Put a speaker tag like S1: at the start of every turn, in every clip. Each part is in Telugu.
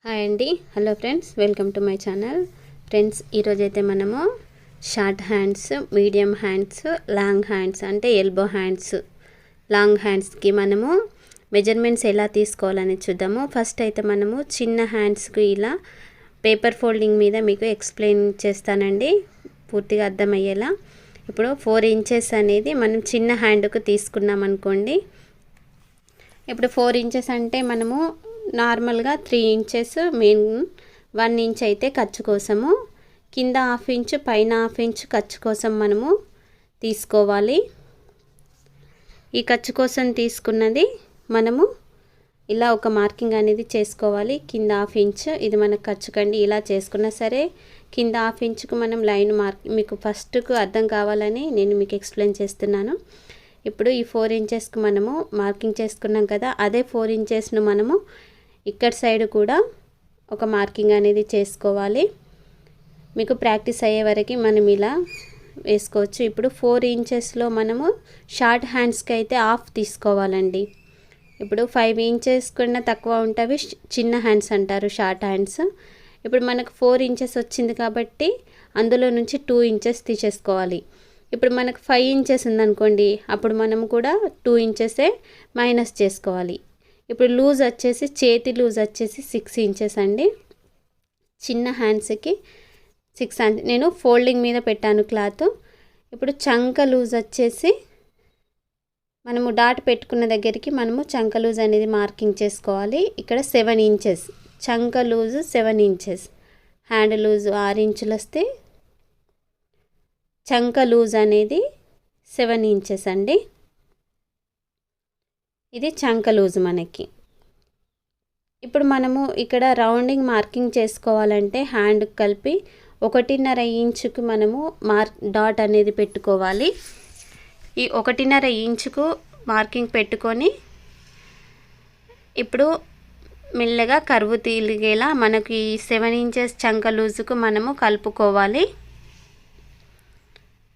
S1: హాయ్ అండి, hello friends, welcome to my channel. Friends, ఈరోజైతే మనము short hands, medium hands, long hands అంటే ఎల్బో హ్యాండ్స్, లాంగ్ హ్యాండ్స్కి మనము మెజర్మెంట్స్ ఎలా తీసుకోవాలని చూద్దాము. ఫస్ట్ అయితే మనము చిన్న హ్యాండ్స్కి ఇలా పేపర్ ఫోల్డింగ్ మీద మీకు ఎక్స్ప్లెయిన్ చేస్తానండి, పూర్తిగా అర్థమయ్యేలా. ఇప్పుడు 4 ఇంచెస్ అనేది మనం చిన్న హ్యాండ్కు తీసుకున్నాం అనుకోండి. ఇప్పుడు 4 ఇంచెస్ అంటే మనము నార్మల్గా 3 ఇంచెస్ మెయిన్, 1 ఇంచ్ అయితే ఖర్చు కోసము, కింద 1/2 ఇంచ్ పైన 1/2 ఇంచ్ ఖర్చు కోసం మనము తీసుకోవాలి. ఈ ఖర్చు కోసం తీసుకున్నది మనము ఇలా ఒక మార్కింగ్ అనేది చేసుకోవాలి. కింద 1/2 ఇంచ్ ఇది మనకు ఖర్చుకండి. ఇలా చేసుకున్నా సరే కింద 1/2 ఇంచ్కు మనం లైన్ మీకు ఫస్ట్కు అర్థం కావాలని నేను మీకు ఎక్స్ప్లెయిన్ చేస్తున్నాను. ఇప్పుడు ఈ 4 ఇంచెస్కి మనము మార్కింగ్ చేసుకున్నాం కదా, అదే 4 ఇంచెస్ను మనము ఇక్కడ సైడ్ కూడా ఒక మార్కింగ్ అనేది చేసుకోవాలి. మీకు ప్రాక్టీస్ అయ్యే వరకు మనం ఇలా వేసుకోవచ్చు. ఇప్పుడు 4 ఇంచెస్లో మనము షార్ట్ హ్యాండ్స్కి అయితే 1/2 తీసుకోవాలండి. ఇప్పుడు 5 ఇంచెస్ కన్నా తక్కువ ఉంటవి చిన్న హ్యాండ్స్ అంటారు, షార్ట్ హ్యాండ్స్. ఇప్పుడు మనకు 4 ఇంచెస్ వచ్చింది కాబట్టి అందులో నుంచి 2 ఇంచెస్ తీసేసుకోవాలి. ఇప్పుడు మనకు 5 ఇంచెస్ ఉందనుకోండి, అప్పుడు మనం కూడా 2 ఇంచెసే మైనస్ చేసుకోవాలి. ఇప్పుడు లూజ్ వచ్చేసి, చేతి లూజ్ వచ్చేసి 6 ఇంచెస్ అండి. చిన్న హ్యాండ్స్కి 6 నేను ఫోల్డింగ్ మీద పెట్టాను క్లాత్. ఇప్పుడు చంక లూజ్ వచ్చేసి మనము డాట్ పెట్టుకున్న దగ్గరికి మనము చంక లూజ్ అనేది మార్కింగ్ చేసుకోవాలి. ఇక్కడ 7 ఇంచెస్ చంక లూజ్, 7 ఇంచెస్ హ్యాండ్ లూజ్ 6 ఇంచులు వస్తే చంక లూజ్ అనేది 7 ఇంచెస్ అండి. ఇది చంక లూజ్ మనకి. ఇప్పుడు మనము ఇక్కడ రౌండింగ్ మార్కింగ్ చేసుకోవాలంటే హ్యాండ్ కలిపి 1.5 ఇంచుకు మనము డాట్ అనేది పెట్టుకోవాలి. ఈ 1.5 ఇంచుకు మార్కింగ్ పెట్టుకొని ఇప్పుడు మెల్లగా కర్వ్ తిరిగేలా మనకి 7 ఇంచెస్ చంక లూజుకు మనము కలుపుకోవాలి.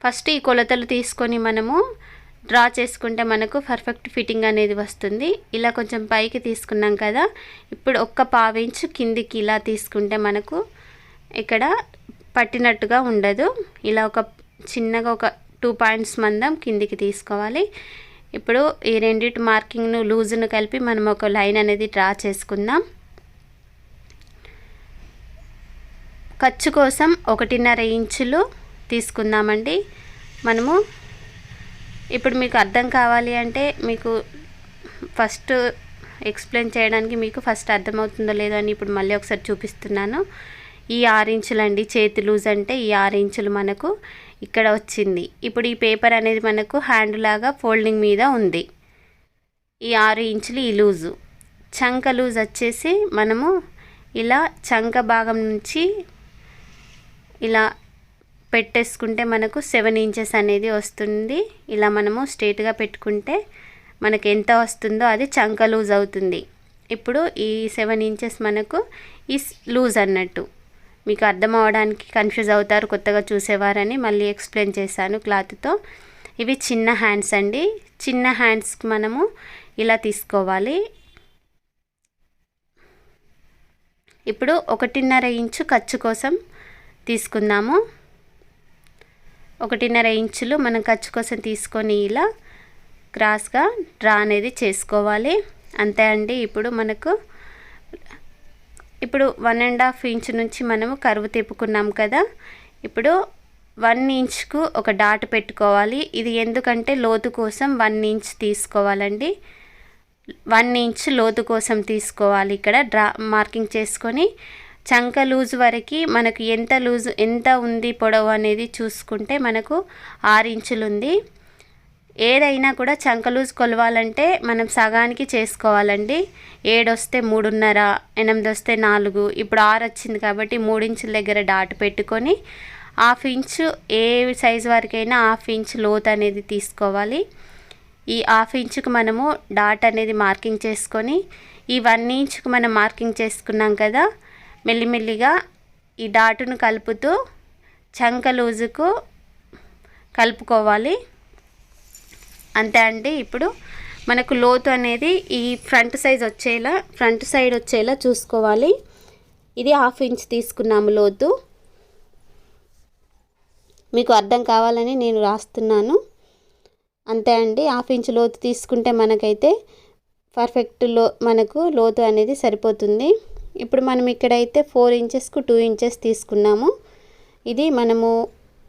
S1: ఫస్ట్ ఈ కొలతలు తీసుకొని మనము డ్రా చేసుకుంటే మనకు పర్ఫెక్ట్ ఫిట్టింగ్ అనేది వస్తుంది. ఇలా కొంచెం పైకి తీసుకున్నాం కదా, ఇప్పుడు 1/4 ఇంచు కిందికి ఇలా తీసుకుంటే మనకు ఇక్కడ పట్టినట్టుగా ఉండదు. ఇలా ఒక చిన్నగా ఒక 2 పాయింట్స్ మందం కిందికి తీసుకోవాలి. ఇప్పుడు ఈ రెండిటి మార్కింగ్ను లూజ్ను కలిపి మనం ఒక లైన్ అనేది డ్రా చేసుకుందాం. ఖర్చు కోసం 1.5 ఇంచులు తీసుకుందామండి మనము. ఇప్పుడు మీకు అర్థం కావాలి అంటే మీకు ఫస్ట్ ఎక్స్ప్లెయిన్ చేయడానికి మీకు ఫస్ట్ అర్థమవుతుందో లేదో అని ఇప్పుడు మళ్ళీ ఒకసారి చూపిస్తున్నాను. ఈ 6 ఇంచులు అండి చేతి లూజ్ అంటే, ఈ 6 ఇంచులు మనకు ఇక్కడ వచ్చింది. ఇప్పుడు ఈ పేపర్ అనేది మనకు హ్యాండ్ లాగా ఫోల్డింగ్ మీద ఉంది. ఈ 6 ఇంచులు ఈ లూజు. చంక లూజ్ వచ్చేసి మనము ఇలా చంక భాగం నుంచి ఇలా పెట్టేసుకుంటే మనకు 7 ఇంచెస్ అనేది వస్తుంది. ఇలా మనము స్ట్రేట్గా పెట్టుకుంటే మనకు ఎంత వస్తుందో అది చంక లూజ్ అవుతుంది. ఇప్పుడు ఈ 7 ఇంచెస్ మనకు ఈ లూజ్ అన్నట్టు. మీకు అర్థం అవడానికి కన్ఫ్యూజ్ అవుతారు కొత్తగా చూసేవారని మళ్ళీ ఎక్స్ప్లెయిన్ చేశాను క్లాత్తో. ఇవి చిన్న హ్యాండ్స్ అండి. చిన్న హ్యాండ్స్కి మనము ఇలా తీసుకోవాలి. ఇప్పుడు 1.5 ఇంచు ఖర్చు కోసం తీసుకుందాము. 1.5 ఇంచులు మనం ఖర్చు కోసం తీసుకొని ఇలా క్రాస్గా డ్రా అనేది చేసుకోవాలి. అంతే అండి. ఇప్పుడు మనకు ఇప్పుడు 1.5 ఇంచు నుంచి మనము కర్వ్ తిప్పుకున్నాం కదా, ఇప్పుడు 1 ఇంచుకు ఒక డాట్ పెట్టుకోవాలి. ఇది ఎందుకంటే లోతు కోసం 1 ఇంచ్ తీసుకోవాలండి. 1 ఇంచ్ లోతు కోసం తీసుకోవాలి. ఇక్కడ డ్రా మార్కింగ్ చేసుకొని చంక లూజ్ వరకు మనకు ఎంత ఉంది పొడవు అనేది చూసుకుంటే మనకు 6 ఇంచులు ఉంది. ఏదైనా కూడా చంక లూజ్ కొలవాలంటే మనం సగానికి చేసుకోవాలండి. 7 వస్తే 3.5, 8 వస్తే 4, ఇప్పుడు 6 వచ్చింది కాబట్టి 3 ఇంచుల దగ్గర డాట్ పెట్టుకొని 1/2 ఇంచు ఏ సైజు వరకైనా 1/2 ఇంచు లోతు అనేది తీసుకోవాలి. ఈ 1/2 ఇంచుకు మనము డాట్ అనేది మార్కింగ్ చేసుకొని ఈ 1 ఇంచుకు మనం మార్కింగ్ చేసుకున్నాం కదా, మెల్లిమెల్లిగా ఈ డాటును కలుపుతూ చంక లూజుకు కలుపుకోవాలి. అంతే అండి. ఇప్పుడు మనకు లోతు అనేది ఈ ఫ్రంట్ సైడ్ వచ్చేలా చూసుకోవాలి. ఇది 1/2 ఇంచ్ తీసుకున్నాము లోతు. మీకు అర్థం కావాలని నేను రాస్తున్నాను, అంతే అండి. 1/2 ఇంచ్ లోతు తీసుకుంటే మనకైతే పర్ఫెక్ట్ మనకు లోతు అనేది సరిపోతుంది. ఇప్పుడు మనం ఇక్కడైతే 4 ఇంచెస్కు 2 ఇంచెస్ తీసుకున్నాము. ఇది మనము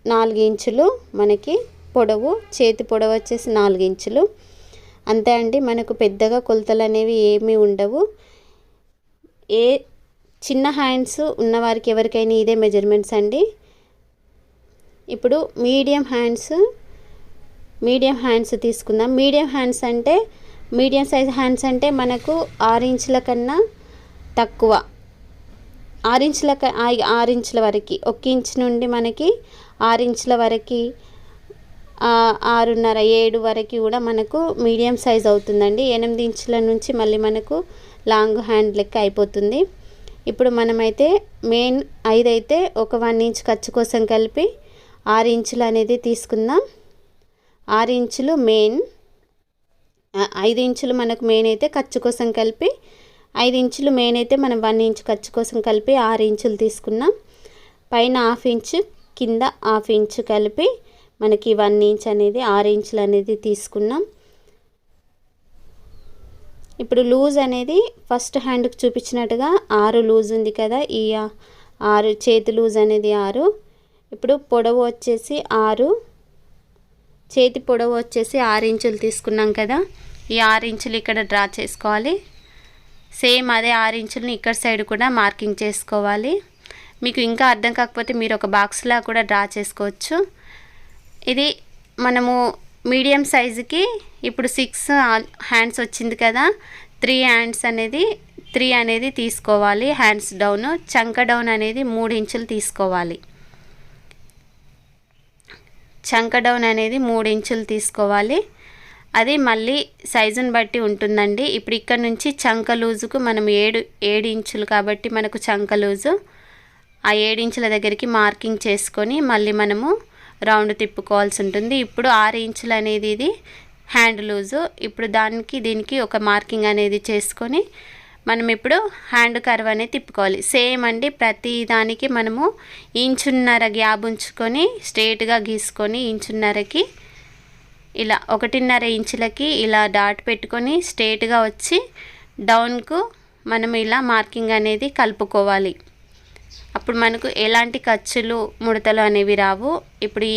S1: 4 ఇంచులు మనకి పొడవు, చేతి పొడవు వచ్చేసి 4 ఇంచులు, అంతే అండి. మనకు పెద్దగా కొలతలు అనేవి ఏమీ ఉండవు. ఏ చిన్న హ్యాండ్స్ ఉన్నవారికి ఎవరికైనా ఇదే మెజర్మెంట్స్ అండి. ఇప్పుడు మీడియం హ్యాండ్స్ తీసుకుందాం. మీడియం సైజ్ హ్యాండ్స్ అంటే మనకు 6 ఇంచుల కన్నా తక్కువ, 6 ఇంచుల వరకు, 1 ఇంచ్ నుండి మనకి 6 ఇంచుల వరకు, 6.5 7 వరకు కూడా మనకు మీడియం సైజ్ అవుతుందండి. 8 ఇంచుల నుంచి మళ్ళీ మనకు లాంగ్ హ్యాండ్ లెక్క అయిపోతుంది. ఇప్పుడు మనమైతే మెయిన్ 5 అయితే ఒక 1 ఇంచ్ ఖర్చు కోసం కలిపి 6 ఇంచులు అనేది తీసుకుందాం. 6 ఇంచులు మెయిన్, 5 ఇంచులు మనకు మెయిన్ అయితే ఖర్చు కోసం కలిపి, 5 ఇంచులు మెయిన్ అయితే మనం 1 ఇంచ్ ఖర్చు కోసం కలిపి 6 ఇంచులు తీసుకున్నాం. పైన 1/2 ఇంచ్, కింద 1/2 ఇంచ్ కలిపి మనకి 1 ఇంచ్ అనేది 6 ఇంచులు అనేది తీసుకున్నాం. ఇప్పుడు లూజ్ అనేది ఫస్ట్ హ్యాండ్కి చూపించినట్టుగా 6 లూజ్ ఉంది కదా, ఈ 6 చేతి లూజ్ అనేది 6. ఇప్పుడు పొడవు వచ్చేసి 6, చేతి పొడవు వచ్చేసి 6 ఇంచులు తీసుకున్నాం కదా, ఈ 6 ఇంచులు ఇక్కడ డ్రా చేసుకోవాలి. సేమ్ అదే 6 ఇంచులను ఇక్కడ సైడ్ కూడా మార్కింగ్ చేసుకోవాలి. మీకు ఇంకా అర్థం కాకపోతే మీరు ఒక బాక్స్లా కూడా డ్రా చేసుకోవచ్చు. ఇది మనము మీడియం సైజుకి ఇప్పుడు 6 హ్యాండ్స్ వచ్చింది కదా, 3 అనేది తీసుకోవాలి. హ్యాండ్స్ డౌన్, చంక డౌన్ అనేది 3 ఇంచులు తీసుకోవాలి. చంక డౌన్ అనేది 3 ఇంచులు తీసుకోవాలి. అది మళ్ళీ సైజుని బట్టి ఉంటుందండి. ఇప్పుడు ఇక్కడ నుంచి చంక లూజుకు మనం 7 ఇంచులు కాబట్టి మనకు చంక లూజు, ఆ 7 ఇంచుల దగ్గరికి మార్కింగ్ చేసుకొని మళ్ళీ మనము రౌండ్ తిప్పుకోవాల్సి ఉంటుంది. ఇప్పుడు 6 ఇంచులు అనేది ఇది హ్యాండ్ లూజు. ఇప్పుడు దీనికి ఒక మార్కింగ్ అనేది చేసుకొని మనం ఇప్పుడు హ్యాండ్ కర్వ్ అనేది తిప్పుకోవాలి. సేమ్ అండి, ప్రతి దానికి మనము 1.5 ఇంచ్ గ్యాప్ ఉంచుకొని స్ట్రేట్గా గీసుకొని 1.5 ఇంచుకి ఇలా 1.5 ఇంచులకి ఇలా డాట్ పెట్టుకొని స్ట్రేట్గా వచ్చి డౌన్కు మనం ఇలా మార్కింగ్ అనేది కలుపుకోవాలి. అప్పుడు మనకు ఎలాంటి ఖర్చులు ముడతలు అనేవి రావు. ఇప్పుడు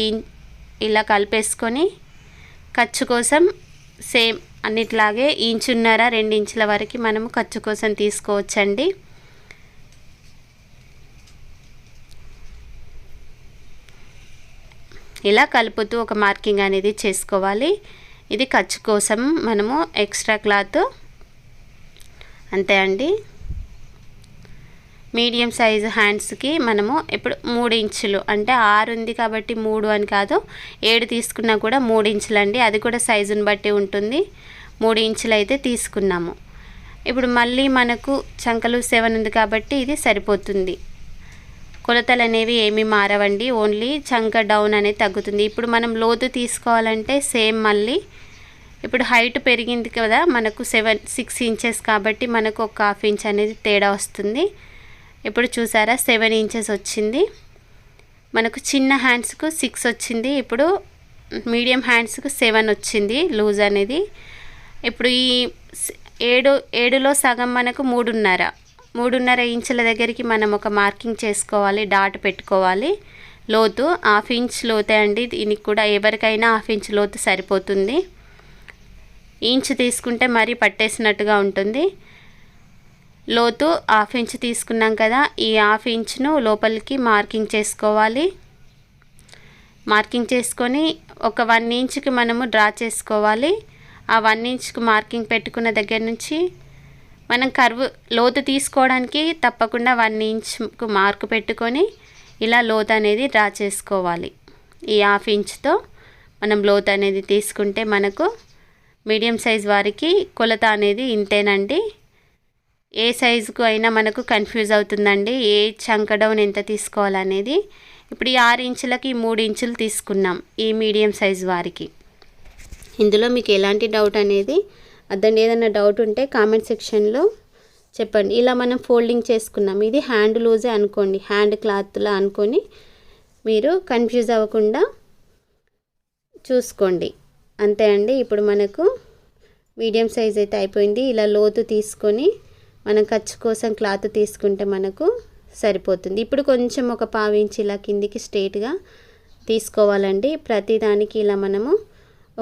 S1: ఇలా కలిపేసుకొని ఖర్చు కోసం సేమ్ అన్నిట్లాగే 1.5 ఇంచ్ 2 ఇంచుల వరకు మనము ఖర్చు కోసం తీసుకోవచ్చండి. ఇలా కలుపుతూ ఒక మార్కింగ్ అనేది చేసుకోవాలి. ఇది ఖర్చు కోసం మనము ఎక్స్ట్రా క్లాత్, అంతే అండి. మీడియం సైజు హ్యాండ్స్కి మనము ఇప్పుడు 3 ఇంచులు అంటే 6 ఉంది కాబట్టి 3 అని కాదు, 7 తీసుకున్నా కూడా 3 ఇంచులు అండి. అది కూడా సైజుని బట్టి ఉంటుంది. 3 ఇంచులు అయితే తీసుకున్నాము. ఇప్పుడు మళ్ళీ మనకు చంకలు 7 ఉంది కాబట్టి ఇది సరిపోతుంది. కొలతలు అనేవి ఏమీ మారవండి, ఓన్లీ చంక డౌన్ అనేది తగ్గుతుంది. ఇప్పుడు మనం లోతు తీసుకోవాలంటే సేమ్ మళ్ళీ ఇప్పుడు హైట్ పెరిగింది కదా మనకు 6 ఇంచెస్ కాబట్టి మనకు ఒక 1/2 ఇంచ్ అనేది తేడా వస్తుంది. ఇప్పుడు చూసారా 7 ఇంచెస్ వచ్చింది. మనకు చిన్న హ్యాండ్స్కు 6 వచ్చింది, ఇప్పుడు మీడియం హ్యాండ్స్కు 7 వచ్చింది లూజ్ అనేది. ఇప్పుడు ఈ 7లో సగం మనకు 3.5 ఇంచుల దగ్గరికి మనం ఒక మార్కింగ్ చేసుకోవాలి, డాట్ పెట్టుకోవాలి. లోతు 1/2 ఇంచ్ లోతే అండి, దీనికి కూడా ఎవరికైనా 1/2 ఇంచ్ లోతు సరిపోతుంది. ఇంచ్ తీసుకుంటే మరీ పట్టేసినట్టుగా ఉంటుంది. లోతు 1/2 ఇంచ్ తీసుకున్నాం కదా, ఈ 1/2 ఇంచ్ను లోపలికి మార్కింగ్ చేసుకోవాలి. మార్కింగ్ చేసుకొని ఒక 1 ఇంచ్కి మనము డ్రా చేసుకోవాలి. ఆ 1 ఇంచ్కి మార్కింగ్ పెట్టుకున్న దగ్గర నుంచి మనం కర్వ్ లోతు తీసుకోవడానికి తప్పకుండా 1 ఇంచ్కు మార్కు పెట్టుకొని ఇలా లోతు అనేది డ్రా చేసుకోవాలి. ఈ 1/2 ఇంచ్తో మనం లోతు అనేది తీసుకుంటే మనకు మీడియం సైజ్ వారికి కొలత అనేది ఇంతేనండి. ఏ సైజుకు అయినా మనకు కన్ఫ్యూజ్ అవుతుందండి, ఏ చంక డౌన్ ఎంత తీసుకోవాలనేది. ఇప్పుడు ఈ 6 ఇంచులకి 3 ఇంచులు తీసుకున్నాం ఈ మీడియం సైజ్ వారికి. ఇందులో మీకు ఎలాంటి డౌట్ అనేది అర్థం, ఏదైనా డౌట్ ఉంటే కామెంట్ సెక్షన్లో చెప్పండి. ఇలా మనం ఫోల్డింగ్ చేసుకున్నాం. ఇది హ్యాండ్ లూజే అనుకోండి, హ్యాండ్ క్లాత్లా అనుకొని మీరు కన్ఫ్యూజ్ అవ్వకుండా చూసుకోండి. అంతే అండి. ఇప్పుడు మనకు మీడియం సైజ్ అయితే అయిపోయింది. ఇలా లోతు తీసుకొని మనం ఖర్చు కోసం క్లాత్ తీసుకుంటే మనకు సరిపోతుంది. ఇప్పుడు కొంచెం ఒక పావు ఇంచ్ ఇలా కిందికి స్ట్రేట్గా తీసుకోవాలండి. ప్రతిదానికి ఇలా మనము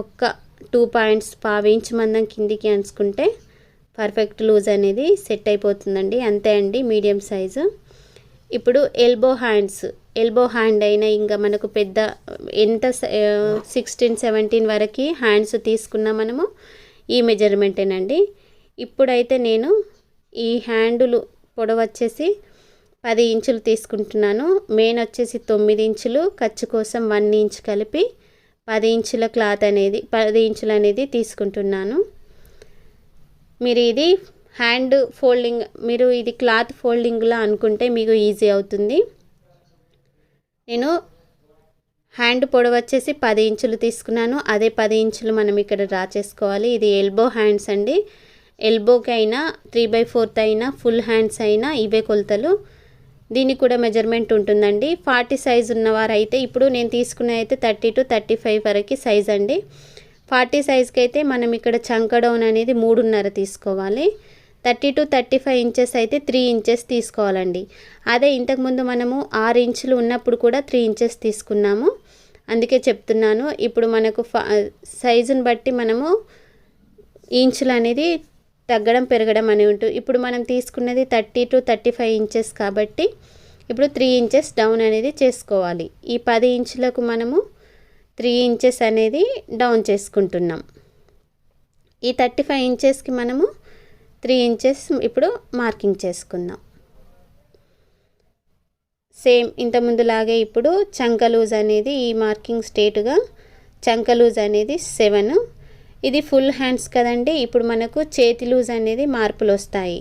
S1: ఒక 2 పాయింట్స్ పావు ఇంచ్ మందం కిందికి అంచుకుంటే పర్ఫెక్ట్ లూజ్ అనేది సెట్ అయిపోతుందండి. అంతే అండి, మీడియం సైజు. ఇప్పుడు ఎల్బో హ్యాండ్ అయినా ఇంకా మనకు పెద్ద ఎంత 16-17 వరకు హ్యాండ్స్ తీసుకున్నా మనము ఈ మెజర్మెంటేనండి. ఇప్పుడైతే నేను ఈ హ్యాండులు పొడవు వచ్చేసి 10 ఇంచులు తీసుకుంటున్నాను. మెయిన్ వచ్చేసి 9 ఇంచులు, ఖర్చు కోసం 1 ఇంచ్ కలిపి 10 ఇంచుల క్లాత్ అనేది 10 ఇంచులు అనేది తీసుకుంటున్నాను. మీరు ఇది హ్యాండ్ ఫోల్డింగ్, మీరు ఇది క్లాత్ ఫోల్డింగ్లా అనుకుంటే మీకు ఈజీ అవుతుంది. నేను హ్యాండ్ పొడవు వచ్చేసి 10 ఇంచులు తీసుకున్నాను. అదే 10 ఇంచులు మనం ఇక్కడ డ్రా చేసుకోవాలి. ఇది ఎల్బో హ్యాండ్స్ అండి. ఎల్బోకి అయినా 3/4 అయినా ఫుల్ హ్యాండ్స్ అయినా ఇవే కొలతలు. దీనికి కూడా మెజర్మెంట్ ఉంటుందండి. 40 సైజ్ ఉన్నవారైతే, ఇప్పుడు నేను తీసుకునే అయితే 30 to 35 వరకు సైజ్ అండి. 40 సైజ్కి అయితే మనం ఇక్కడ చంక డౌన్ అనేది 3.5 తీసుకోవాలి. 30 to 35 ఇంచెస్ అయితే 3 ఇంచెస్ తీసుకోవాలండి. అదే ఇంతకుముందు మనము 6 ఇంచులు ఉన్నప్పుడు కూడా 3 ఇంచెస్ తీసుకున్నాము, అందుకే చెప్తున్నాను. ఇప్పుడు మనకు సైజుని బట్టి మనము ఇంచులు అనేది తగ్గడం పెరగడం అని ఉంటుంది. ఇప్పుడు మనం తీసుకున్నది 30 to 35 ఇంచెస్ కాబట్టి ఇప్పుడు 3 ఇంచెస్ డౌన్ అనేది చేసుకోవాలి. ఈ 10 ఇంచులకు మనము 3 ఇంచెస్ అనేది డౌన్ చేసుకుంటున్నాం. ఈ 35 ఇంచెస్కి మనము 3 ఇంచెస్ ఇప్పుడు మార్కింగ్ చేసుకుందాం. సేమ్ ఇంతకుముందులాగే ఇప్పుడు చంక లూజ్ అనేది ఈ మార్కింగ్ స్ట్రేట్గా చంక లూజ్ అనేది 7. ఇది ఫుల్ హ్యాండ్స్ కదండి. ఇప్పుడు మనకు చేతి లూజ్ అనేది మార్పులు వస్తాయి.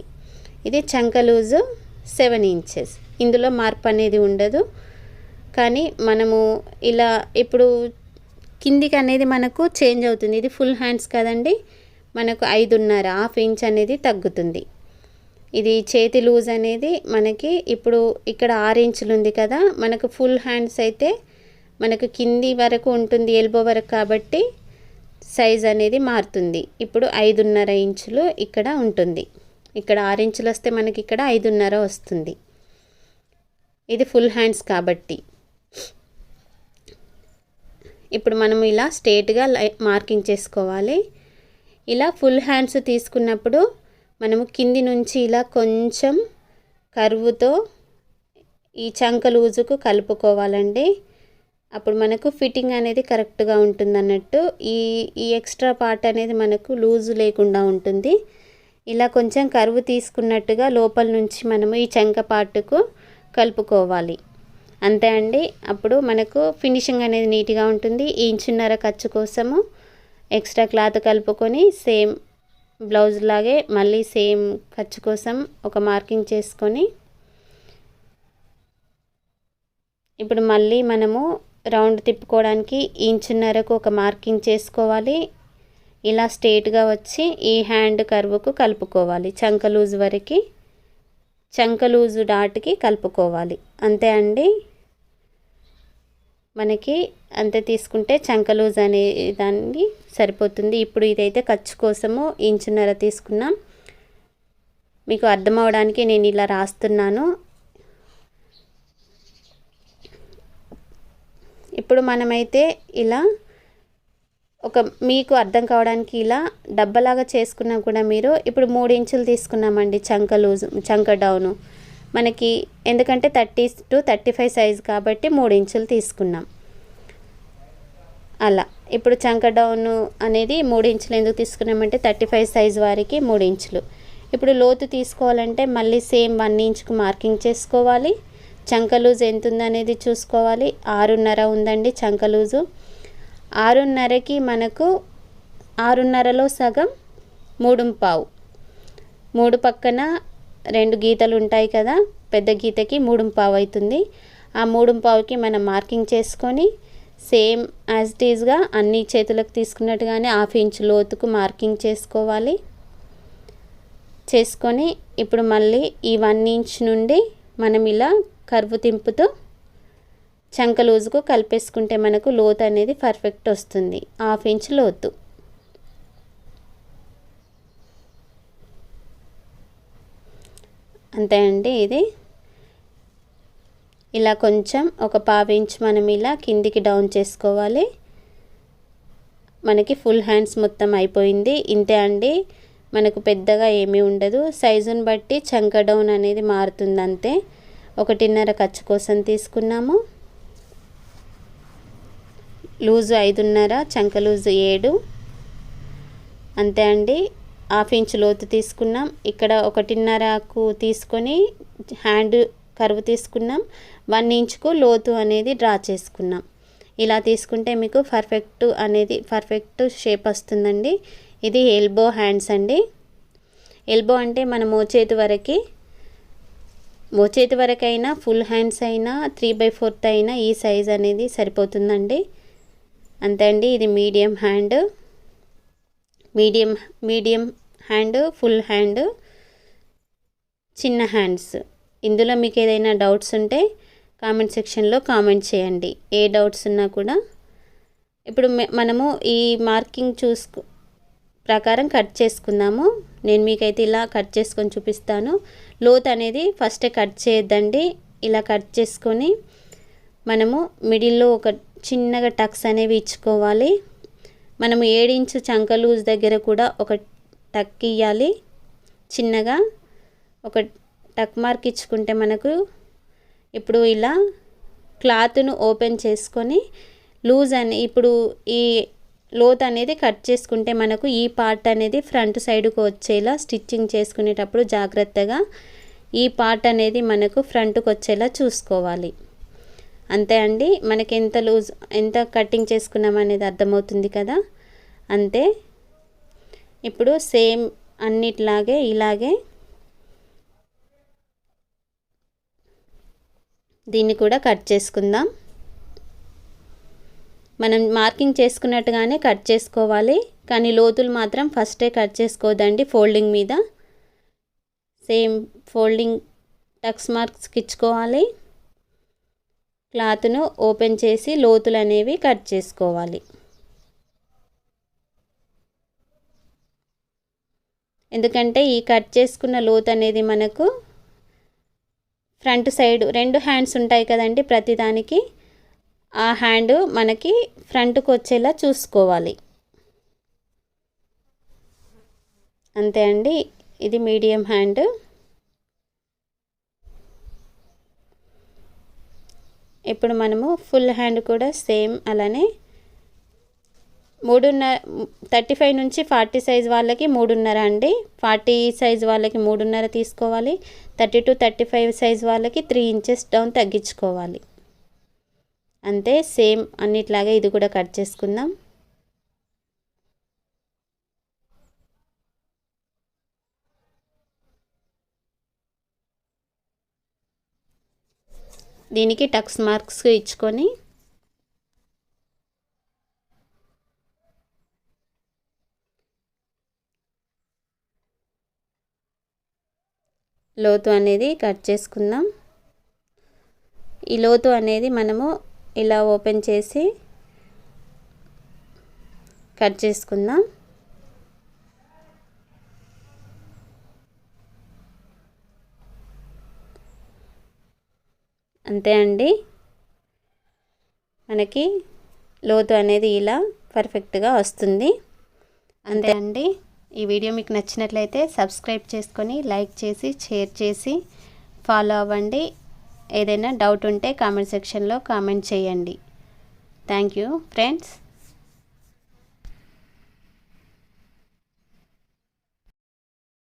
S1: ఇది చంక లూజు 7 ఇంచెస్. ఇందులో మార్పు అనేది ఉండదు. కానీ మనము ఇలా ఇప్పుడు కిందికి అనేది మనకు చేంజ్ అవుతుంది. ఇది ఫుల్ హ్యాండ్స్ కదండి, మనకు 5.5 హాఫ్ ఇంచ్ అనేది తగ్గుతుంది. ఇది చేతి లూజ్ అనేది మనకి ఇప్పుడు ఇక్కడ 6 ఇంచులు ఉంది కదా, మనకు ఫుల్ హ్యాండ్స్ అయితే మనకు కింది వరకు ఉంటుంది, ఎల్బో వరకు, కాబట్టి సైజ్ అనేది మారుతుంది. ఇప్పుడు 5.5 ఇంచులు ఇక్కడ ఉంటుంది. ఇక్కడ 6 ఇంచులు వస్తే మనకి ఇక్కడ 5.5 వస్తుంది. ఇది ఫుల్ హ్యాండ్స్ కాబట్టి ఇప్పుడు మనం ఇలా స్ట్రేట్గా మార్కింగ్ చేసుకోవాలి. ఇలా ఫుల్ హ్యాండ్స్ తీసుకున్నప్పుడు మనము కింది నుంచి ఇలా కొంచెం కర్వ్తో ఈ చంక లూజుకు కలుపుకోవాలండి. అప్పుడు మనకు ఫిట్టింగ్ అనేది కరెక్ట్గా ఉంటుంది అన్నట్టు. ఈ ఎక్స్ట్రా పార్ట్ అనేది మనకు లూజు లేకుండా ఉంటుంది. ఇలా కొంచెం కర్వ్ తీసుకున్నట్టుగా లోపల నుంచి మనము ఈ చంక పార్టుకు కలుపుకోవాలి. అంతే అండి. అప్పుడు మనకు ఫినిషింగ్ అనేది నీట్గా ఉంటుంది. ఈ 1.5 ఇంచ్ ఖర్చు కోసము ఎక్స్ట్రా క్లాత్ కలుపుకొని సేమ్ బ్లౌజ్ లాగే మళ్ళీ సేమ్ ఖర్చు కోసం ఒక మార్కింగ్ చేసుకొని ఇప్పుడు మళ్ళీ మనము రౌండ్ తిప్పుకోవడానికి 1.5 ఇంచుకు ఒక మార్కింగ్ చేసుకోవాలి. ఇలా స్ట్రేట్గా వచ్చి ఈ హ్యాండ్ కర్వ్కు కలుపుకోవాలి. చంక లూజ్ వరకు చంక లూజు డాట్కి కలుపుకోవాలి. అంతే అండి. మనకి అంతే తీసుకుంటే చంక లూజ్ అనే దాన్ని సరిపోతుంది. ఇప్పుడు ఇదైతే ఖర్చు కోసము 1.5 ఇంచ్ తీసుకున్నాం. మీకు అర్థం అవడానికి నేను ఇలా రాస్తున్నాను. ఇప్పుడు మనమైతే ఇలా మీకు అర్థం కావడానికి ఇలా డబ్బలాగా చేసుకున్నా కూడా మీరు ఇప్పుడు 3 ఇంచులు తీసుకున్నామండి చంక లూజు, చంక డౌను మనకి, ఎందుకంటే 30 to 35 సైజు కాబట్టి 3 ఇంచులు తీసుకున్నాం. అలా ఇప్పుడు చంక డౌన్ అనేది 3 ఇంచులు ఎందుకు తీసుకున్నామంటే 35 సైజు వారికి 3 ఇంచులు. ఇప్పుడు లోతు తీసుకోవాలంటే మళ్ళీ సేమ్ 1 ఇంచుకు మార్కింగ్ చేసుకోవాలి. చంక లూజ్ ఎంత ఉందనేది చూసుకోవాలి. 6.5 ఉందండి చంక లూజు. 6.5కి మనకు 6.5లో సగం 3.5, 3 పక్కన 2 గీతలు ఉంటాయి కదా, పెద్ద గీతకి 3.5 అవుతుంది. ఆ 3.5కి మనం మార్కింగ్ చేసుకొని సేమ్ యాజ్ ఇట్ ఈజ్గా అన్ని చేతులకు తీసుకున్నట్టుగానే 1/2 ఇంచ్ లోతుకు మార్కింగ్ చేసుకోవాలి. చేసుకొని ఇప్పుడు మళ్ళీ ఈ 1 ఇంచ్ నుండి మనం ఇలా కర్వ్ తింపుతూ చంక లూజుకు కలిపేసుకుంటే మనకు లోతు అనేది పర్ఫెక్ట్ వస్తుంది. 1/2 ఇంచ్ లోతు. అంతే అండి. ఇది ఇలా కొంచెం ఒక 1/2 ఇంచ్ మనం ఇలా కిందికి డౌన్ చేసుకోవాలి. మనకి ఫుల్ హ్యాండ్స్ మొత్తం అయిపోయింది. ఇంతే అండి, మనకు పెద్దగా ఏమీ ఉండదు. సైజుని బట్టి చంక డౌన్ అనేది మారుతుంది అంతే. 1.5 ఖర్చు కోసం తీసుకున్నాము. లూజు 5.5, చంక లూజు 7. అంతే అండి. 1/2 ఇంచ్ లోతు తీసుకున్నాం. ఇక్కడ 1.5కు తీసుకొని హ్యాండ్ కర్వ్ తీసుకున్నాం. 1 ఇంచ్కు లోతు అనేది డ్రా చేసుకున్నాం. ఇలా తీసుకుంటే మీకు పర్ఫెక్ట్ షేప్ వస్తుందండి. ఇది ఎల్బో హ్యాండ్స్ అండి. ఎల్బో అంటే మన మోచేతి వరకైనా ఫుల్ హ్యాండ్స్ అయినా 3/4 అయినా ఈ సైజ్ అనేది సరిపోతుందండి. అంతే అండి. ఇది మీడియం హ్యాండ్, ఫుల్ హ్యాండ్, చిన్న హ్యాండ్స్. ఇందులో మీకు ఏదైనా డౌట్స్ ఉంటే కామెంట్ సెక్షన్లో కామెంట్ చేయండి. ఏ డౌట్స్ ఉన్నా కూడా. ఇప్పుడు మనము ఈ మార్కింగ్ ప్రకారం కట్ చేసుకుందాము. నేను మీకైతే ఇలా కట్ చేసుకొని చూపిస్తాను. లోత్ అనేది ఫస్టే కట్ చేయొద్దండి. ఇలా కట్ చేసుకొని మనము మిడిల్లో ఒక చిన్నగా టక్స్ అనేవి ఇచ్చుకోవాలి. మనము 7 ఇంచ్ చంక లూజ్ దగ్గర కూడా ఒక టక్ ఇవ్వాలి. చిన్నగా ఒక టక్ మార్క్ ఇచ్చుకుంటే మనకు ఇప్పుడు ఇలా క్లాత్ను ఓపెన్ చేసుకొని ఇప్పుడు ఈ లోత్ అనేది కట్ చేసుకుంటే మనకు ఈ పార్ట్ అనేది ఫ్రంట్ సైడ్కు వచ్చేలా స్టిచ్చింగ్ చేసుకునేటప్పుడు జాగ్రత్తగా ఈ పార్ట్ అనేది మనకు ఫ్రంట్కి వచ్చేలా చూసుకోవాలి. అంతే అండి. మనకి ఎంత కటింగ్ చేసుకున్నాం అనేది అర్థమవుతుంది కదా. అంతే. ఇప్పుడు సేమ్ అన్నిట్లాగే ఇలాగే దీన్ని కూడా కట్ చేసుకుందాం. మనం మార్కింగ్ చేసుకున్నట్టుగానే కట్ చేసుకోవాలి. కానీ లోతులు మాత్రం ఫస్టే కట్ చేసుకోవద్దండి. ఫోల్డింగ్ మీద సేమ్ ఫోల్డింగ్ టక్స్ మార్క్స్కి ఇచ్చుకోవాలి. క్లాత్ను ఓపెన్ చేసి లోతులు అనేవి కట్ చేసుకోవాలి. ఎందుకంటే ఈ కట్ చేసుకున్న లోతు అనేది మనకు ఫ్రంట్ సైడ్ 2 హ్యాండ్స్ ఉంటాయి కదండి ప్రతిదానికి. ఆ హ్యాండ్ మనకి ఫ్రంట్కి వచ్చేలా చూసుకోవాలి. అంతే అండి. ఇది మీడియం హ్యాండ్. ఇప్పుడు మనము ఫుల్ హ్యాండ్ కూడా సేమ్ అలానే 35 నుంచి 40 సైజ్ వాళ్ళకి 3.5 అండి. 40 సైజ్ వాళ్ళకి 3.5 తీసుకోవాలి. 30 to 35 సైజ్ వాళ్ళకి 3 ఇంచెస్ డౌన్ తగ్గించుకోవాలి. అంతే. సేమ్ అన్నిట్లాగే ఇది కూడా కట్ చేసుకుందాం. దీనికి టక్స్ మార్క్స్ ఇచ్చుకొని లోతు అనేది కట్ చేసుకుందాం. ఈ లోతు అనేది మనము ఇలా ఓపెన్ చేసి కట్ చేసుకుందాం. అంతే అండి. మనకి లోతు అనేది ఇలా పర్ఫెక్ట్గా వస్తుంది. అంతే అండి. ఈ వీడియో మీకు నచ్చినట్లయితే సబ్స్క్రైబ్ చేసుకొని లైక్ చేసి షేర్ చేసి ఫాలో అవ్వండి. ఏదైనా డౌట్ ఉంటే కామెంట్ సెక్షన్లో కామెంట్ చేయండి. Thank you friends.